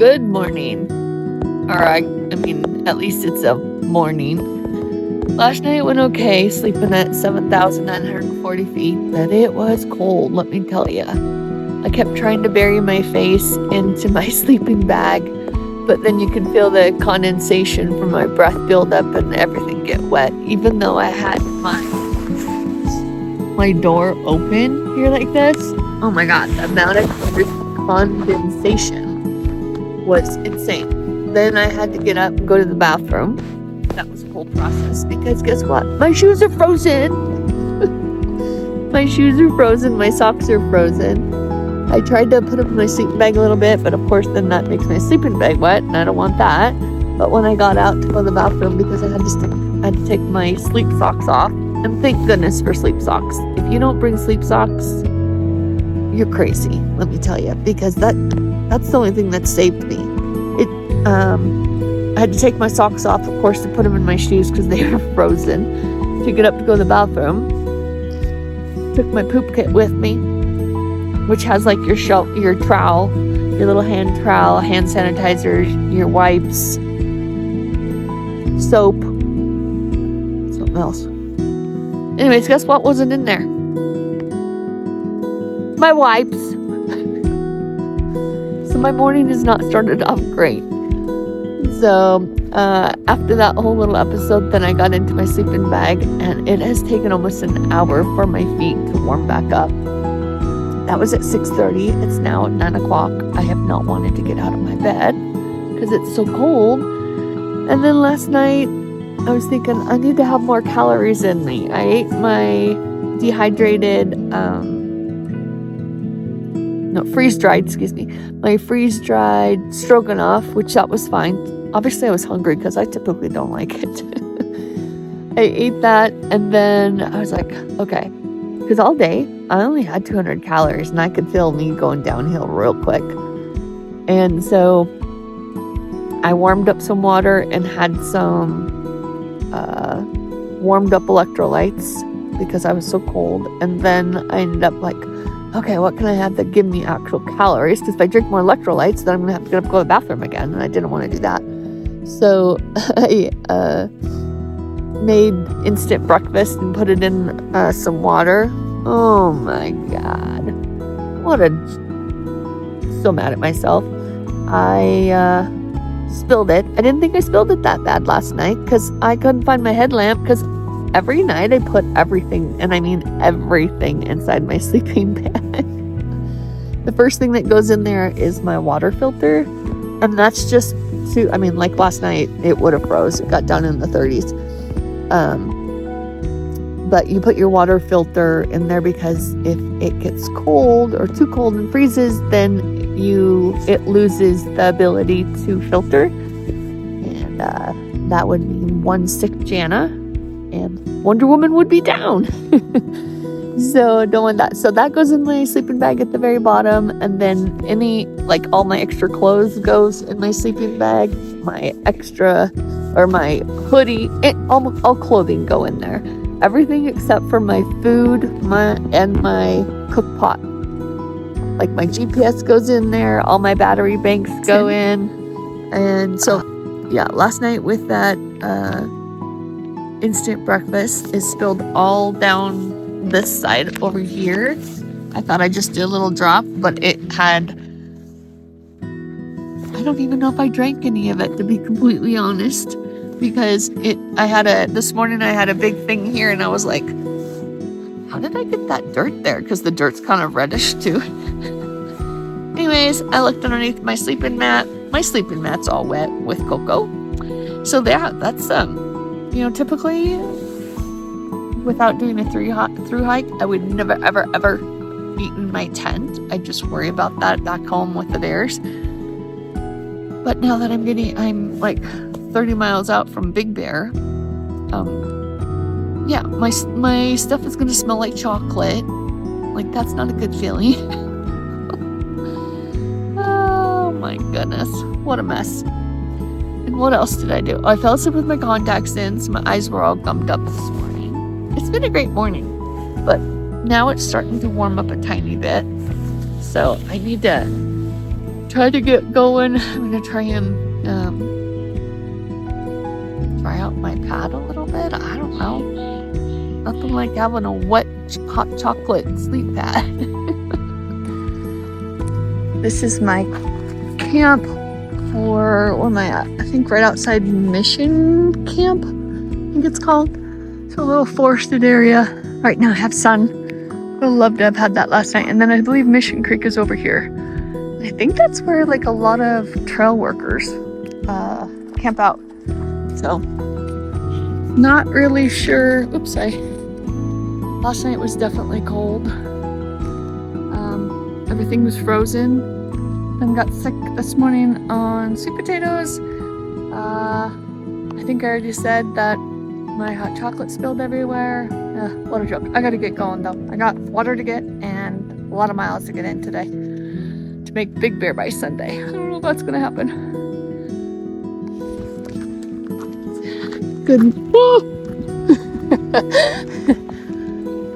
Good morning. I mean, at least it's a morning. Last night went okay, sleeping at 7,940 feet, but it was cold, let me tell you. I kept trying to bury my face into my sleeping bag, but then you can feel the condensation from my breath build up and everything get wet, even though I had my door open here like this. Oh my god, the amount of condensation was insane. Then I had to get up and go to the bathroom. That was a whole process because guess what? My shoes are frozen. My shoes are frozen. My socks are frozen. I tried to put them in my sleeping bag a little bit, but of course then that makes my sleeping bag wet and I don't want that. But when I got out to go to the bathroom, because I had to take my sleep socks off, and thank goodness for sleep socks. If you don't bring sleep socks, you're crazy, let me tell you, because that's the only thing that saved me. I had to take my socks off, of course, to put them in my shoes because they were frozen, to get up to go to the bathroom. Took my poop kit with me, which has like your trowel, your little hand trowel, hand sanitizer, your wipes, soap, something else. Anyways, guess what wasn't in there? My wipes. So my morning has not started off great. So after that whole little episode, then I got into my sleeping bag, and it has taken almost an hour for my feet to warm back up. That was at 6:30. It's now at 9 o'clock. I have not wanted to get out of my bed because it's so cold. And then last night, I was thinking I need to have more calories in me. I ate my my freeze-dried stroganoff, which that was fine. Obviously, I was hungry because I typically don't like it. I ate that, and then I was like, okay, because all day, I only had 200 calories, and I could feel me going downhill real quick. And so I warmed up some water and had some warmed up electrolytes because I was so cold. And then I ended up like, okay, what can I have that give me actual calories? Because if I drink more electrolytes, then I'm going to have to get up and go to the bathroom again, and I didn't want to do that. So I made instant breakfast and put it in some water. Oh my god. So mad at myself. I spilled it. I didn't think I spilled it that bad last night because I couldn't find my headlamp, because every night I put everything, and I mean everything, inside my sleeping bag. The first thing that goes in there is my water filter, and that's just like last night it would have froze. It got down in the 30s. But you put your water filter in there because if it gets cold or too cold and freezes, then it loses the ability to filter, and that would mean one sick Jana, and Wonder Woman would be down. So don't want that. So that goes in my sleeping bag at the very bottom, and then all my extra clothes goes in my sleeping bag. My hoodie, all clothing go in there. Everything except for my food, and my cook pot. Like my GPS goes in there, all my battery banks go in. And so, yeah, last night with that instant breakfast, it spilled all down this side over here. I thought I'd just do a little drop, but it had, I don't even know if I drank any of it, to be completely honest, because this morning I had a big thing here, and I was like, how did I get that dirt there? Because the dirt's kind of reddish too. Anyways, I looked underneath my sleeping mat. My sleeping mat's all wet with cocoa. So that's typically, without doing a through hike, I would never, ever, ever eat in my tent. I just worry about that back home with the bears. But now that I'm like 30 miles out from Big Bear, my stuff is gonna smell like chocolate. Like, that's not a good feeling. Oh my goodness, what a mess. And what else did I do? I fell asleep with my contacts in, so my eyes were all gummed up this morning. It's been a great morning, but now it's starting to warm up a tiny bit. So I need to try to get going. I'm gonna try and try out my pad a little bit. I don't know. Nothing like having a wet hot chocolate sleep pad. This is my camp for, where am I at? I think right outside Mission Camp, I think it's called. It's a little forested area. Right now I have sun. I would love to have had that last night. And then I believe Mission Creek is over here. I think that's where like a lot of trail workers camp out. So, not really sure. Oops, last night was definitely cold. Everything was frozen. Then got sick this morning on sweet potatoes. I think I already said that my hot chocolate spilled everywhere. What a joke. I gotta get going though. I got water to get and a lot of miles to get in today to make Big Bear by Sunday. I don't know if that's gonna happen. Good.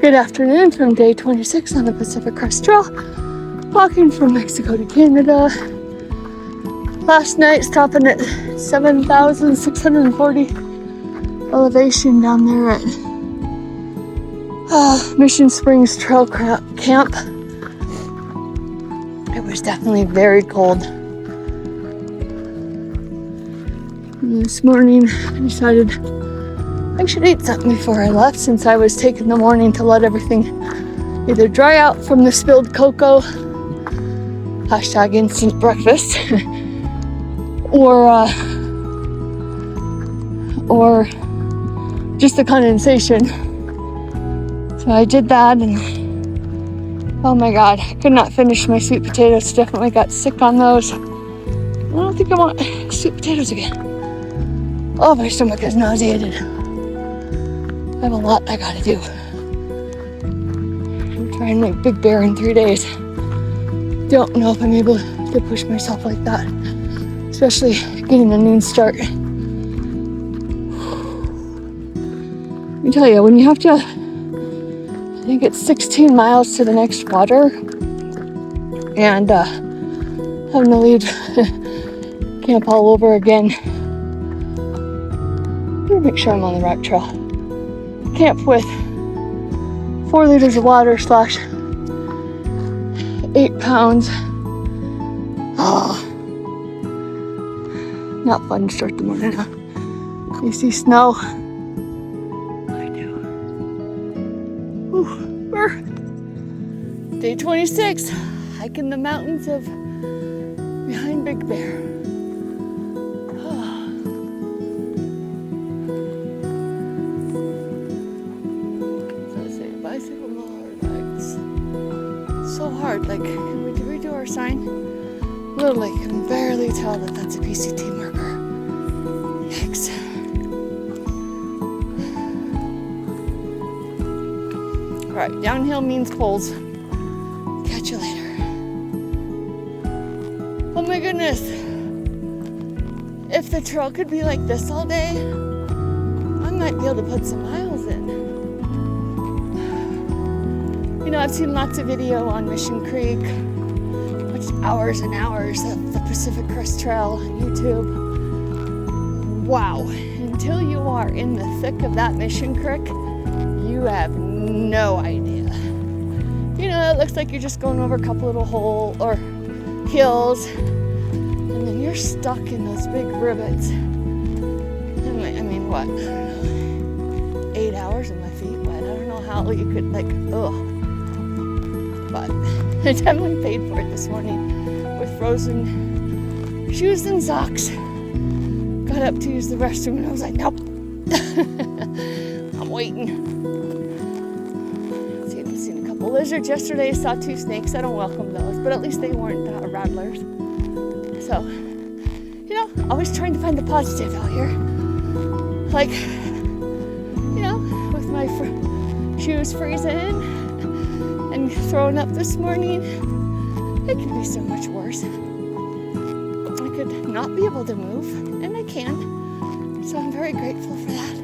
Good afternoon from day 26 on the Pacific Crest Trail. Walking from Mexico to Canada. Last night stopping at 7,640 elevation down there at Mission Springs Trail Camp. It was definitely very cold. And this morning I decided I should eat something before I left, since I was taking the morning to let everything either dry out from the spilled cocoa, hashtag instant breakfast, or just the condensation. So I did that, and oh my god, I could not finish my sweet potatoes. Definitely got sick on those. I don't think I want sweet potatoes again. Oh, my stomach is nauseated. I have a lot I gotta do. I'm trying to make Big Bear in 3 days. Don't know if I'm able to push myself like that, especially getting a noon start. Let me tell you, when you have to, I think it's 16 miles to the next water, and having to leave camp all over again. I'm gonna make sure I'm on the right trail. Camp with 4 liters of water / 8 pounds. Oh, not fun to start the morning, huh? You see snow? I do. Whew. We're day 26, hiking the mountains of behind Big Bear. Bicycle motorbikes. So hard. Like, can we redo our sign? Literally, can barely tell that that's a PCT marker. Yikes. Alright, downhill means poles. Catch you later. Oh my goodness. If the trail could be like this all day, I might be able to put some miles in. You know, I've seen lots of video on Mission Creek, watched hours and hours of the Pacific Crest Trail on YouTube. Wow, until you are in the thick of that Mission Creek, you have no idea. You know, it looks like you're just going over a couple little holes or hills, and then you're stuck in those big rivets. I mean, what? I don't know, 8 hours and my feet wet. I don't know how you could, like, ugh. But I definitely paid for it this morning with frozen shoes and socks. Got up to use the restroom and I was like, nope. I'm waiting. Seen a couple lizards yesterday, saw 2 snakes. I don't welcome those, but at least they weren't rattlers. So, you know, always trying to find the positive out here. Like, you know, with my shoes freezing and throwing up this morning, it could be so much worse. I could not be able to move, and I can. So I'm very grateful for that.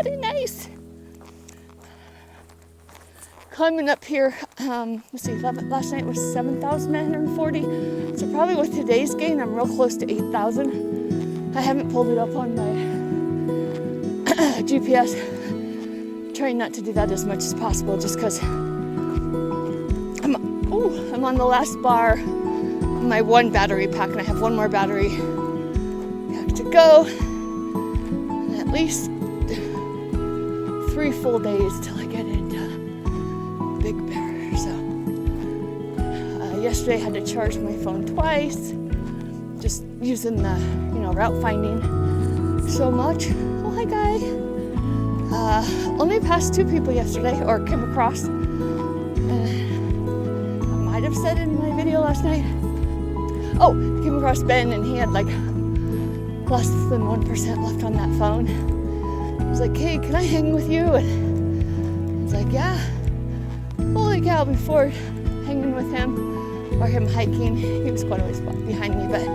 Very nice. climbing up here. Let's see, last night was 7,940. So probably with today's gain, I'm real close to 8,000. I haven't pulled it up on my GPS. Trying not to do that as much as possible, just because I'm on the last bar. My one battery pack, and I have one more battery pack to go. And at least 3 full days till I get into Big Bear. So yesterday I had to charge my phone twice, just using the route finding so much. Oh, hi guy. Only passed 2 people yesterday, or came across. I might have said in my video last night. Oh, came across Ben, and he had like less than 1% left on that phone. I was like, hey, can I hang with you? And he's like, yeah. Holy cow, before hanging with him or him hiking, he was quite a ways behind me, but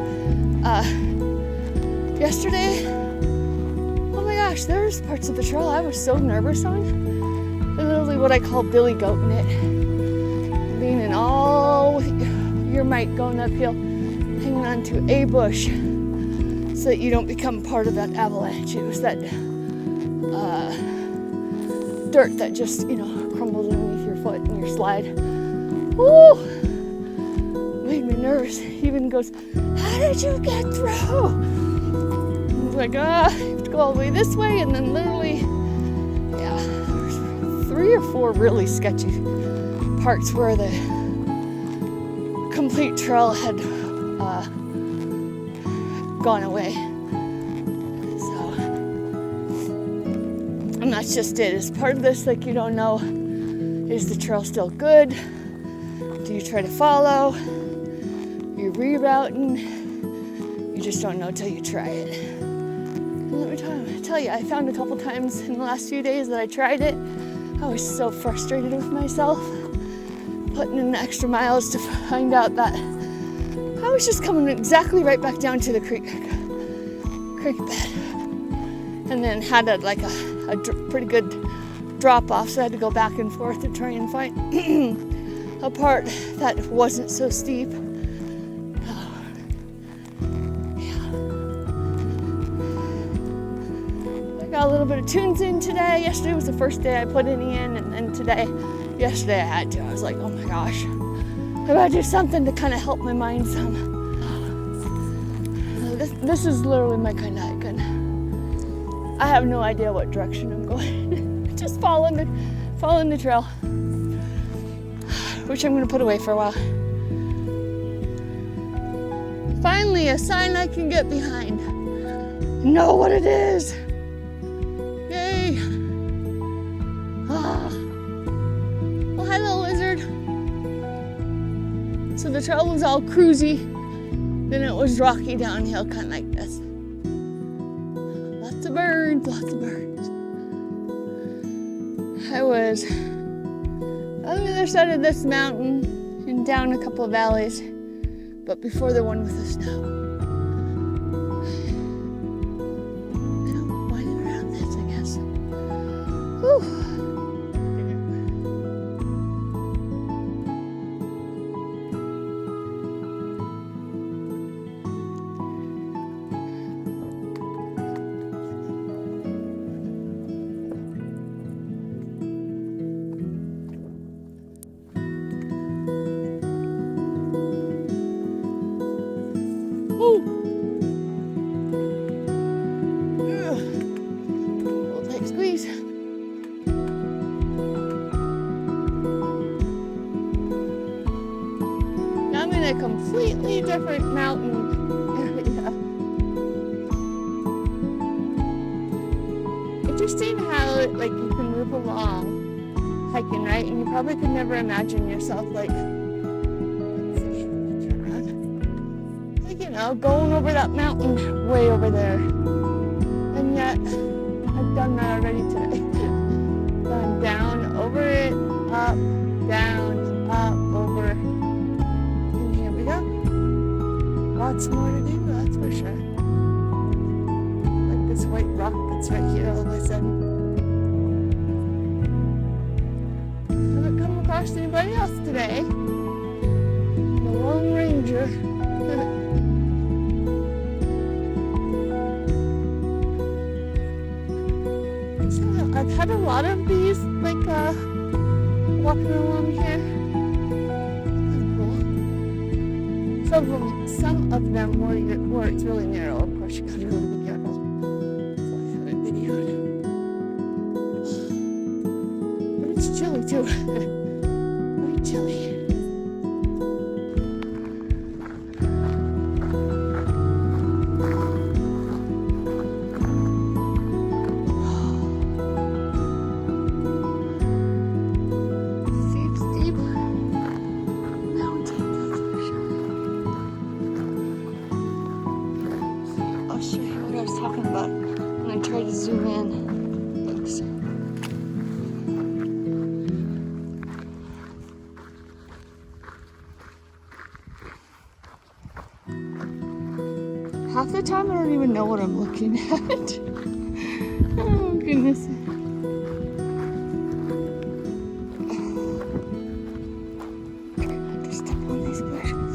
yesterday, oh my gosh, there was parts of the trail I was so nervous on. Literally what I call Billy Goating it. Leaning all with your might going uphill, hanging onto a bush so that you don't become part of that avalanche. It was that dirt that just, crumbles underneath your foot and your slide. Woo! Made me nervous. He even goes, how did you get through? I was like, you have to go all the way this way, and then literally, there's 3 or 4 really sketchy parts where the complete trail had gone away. So, and that's just it. As part of this, you don't know, is the trail still good? Do you try to follow? You're rerouting. You just don't know till you try it. And let me tell you, I found a couple times in the last few days that I tried it, I was so frustrated with myself, putting in the extra miles to find out that I was just coming exactly right back down to the creek bed, and then had a pretty good drop off, so I had to go back and forth to try and find a part that wasn't so steep. I got a little bit of tunes in today. Yesterday was the first day I put any in, and then yesterday I had to. I was like, oh my gosh, I gotta do something to kind of help my mind some. This is literally my kind of hike. I have no idea what direction I'm going. Just following the trail, which I'm gonna put away for a while. Finally, a sign I can get behind. Know what it is. Yay. Well, hello, lizard. So the trail was all cruisy, then it was rocky downhill, kind of like this. Lots of birds. I was on the other side of this mountain and down a couple of valleys, but before the one with the snow. I'm winding around this, I guess. Whew. A completely different mountain area. Interesting how you can move along hiking, right? And you probably could never imagine yourself going over that mountain way over there. And yet I've done that already today. Gone down, over it, up, down, up, over. Lots more to do, that's for sure. Like this white rock that's right here all of a sudden. Have it come across anybody else today. The Lone Ranger. So I've had a lot of these, like, walking along here. Kind of cool. Some of them where it's really narrow. Of course, you gotta really be careful. So I have it videoed. But it's chilly too. Very chilly. I'll show you what I was talking about when I tried to zoom in. Oops. Half the time I don't even know what I'm looking at. Oh goodness. Try not to step on these bushes.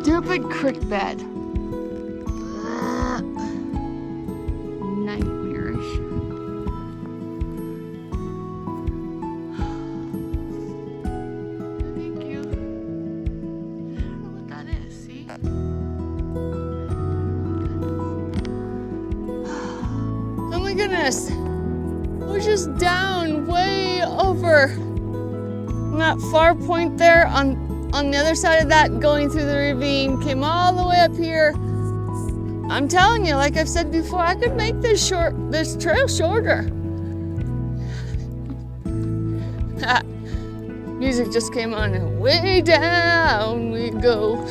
Stupid creek bed. Nightmarish. Thank you. I don't know what that is, see? Oh my goodness. We're just down way over on that far point there on the other side of that, going through the ravine, came all the way up here. I'm telling you, like I've said before, I could make this trail shorter. Music just came on and way down we go.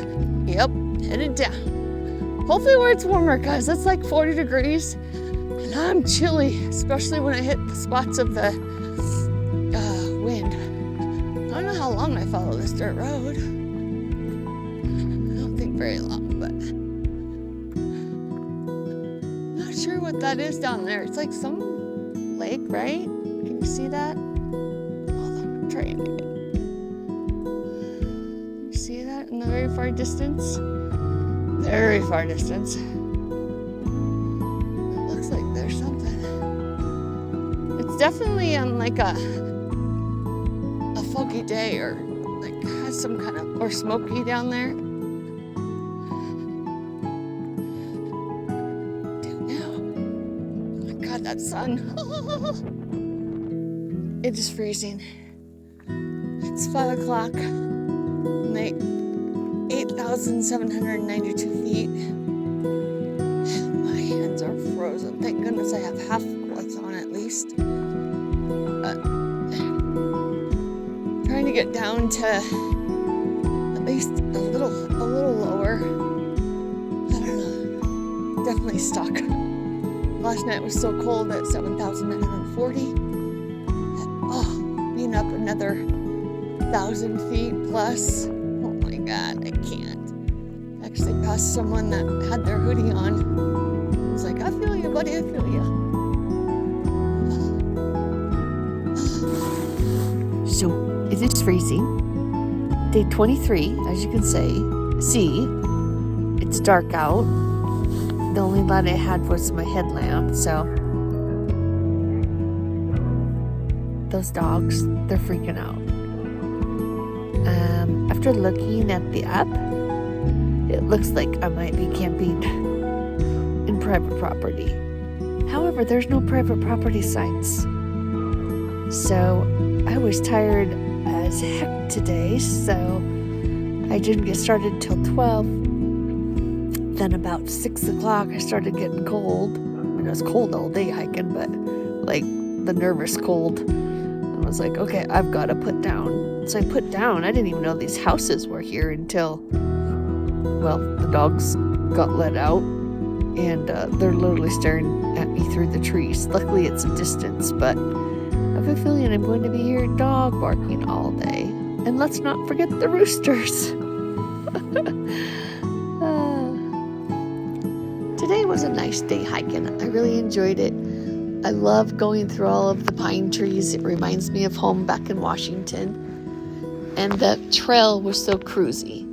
Yep, headed down. Hopefully where it's warmer, guys. It's like 40 degrees and I'm chilly, especially when I hit the spots of the wind. I don't know how long I follow this dirt road. I don't think very long, but I'm not sure what that is down there. It's like some lake, right? Can you see that? Hold on, I'm trying to get. You see that in the very far distance? Very far distance. It looks like there's something. It's definitely on like a foggy day, or like has some kind of, or smoky down there. Dude, now. Oh my god, that sun. It is freezing. It's 5 o'clock. I'm at 8,792 feet. My hands are frozen. Thank goodness I have half clothes on at least. Trying to get down to at least a little lower. I don't know. Definitely stuck. Last night was so cold at 7,940. Being up another 1,000 feet plus. Oh my god, I can't. Actually passed someone that had their hoodie on. I was like, I feel you, buddy, I feel you. So it is freezing. Day 23, as you can see, it's dark out. The only light I had was my headlamp, so those dogs, they're freaking out. After looking at the app, it looks like I might be camping in private property. However, there's no private property signs. So I was tired as heck today, so I didn't get started till 12. Then about 6 o'clock, I started getting cold. I mean, it was cold all day hiking, but like the nervous cold. I was like, okay, I've got to put down. So I put down. I didn't even know these houses were here until, well, the dogs got let out, and they're literally staring at me through the trees. Luckily, it's a distance, but I have a feeling I'm going to be here dog barking all day. And let's not forget the roosters. Today was a nice day hiking. I really enjoyed it. I love going through all of the pine trees. It reminds me of home back in Washington. And the trail was so cruisy.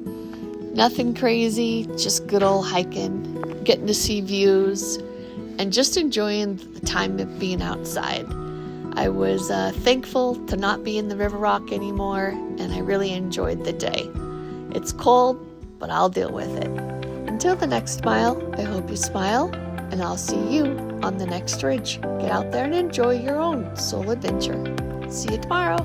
Nothing crazy, just good old hiking, getting to see views, and just enjoying the time of being outside. I was thankful to not be in the River Rock anymore, and I really enjoyed the day. It's cold, but I'll deal with it. Until the next mile, I hope you smile, and I'll see you on the next ridge. Get out there and enjoy your own soul adventure. See you tomorrow.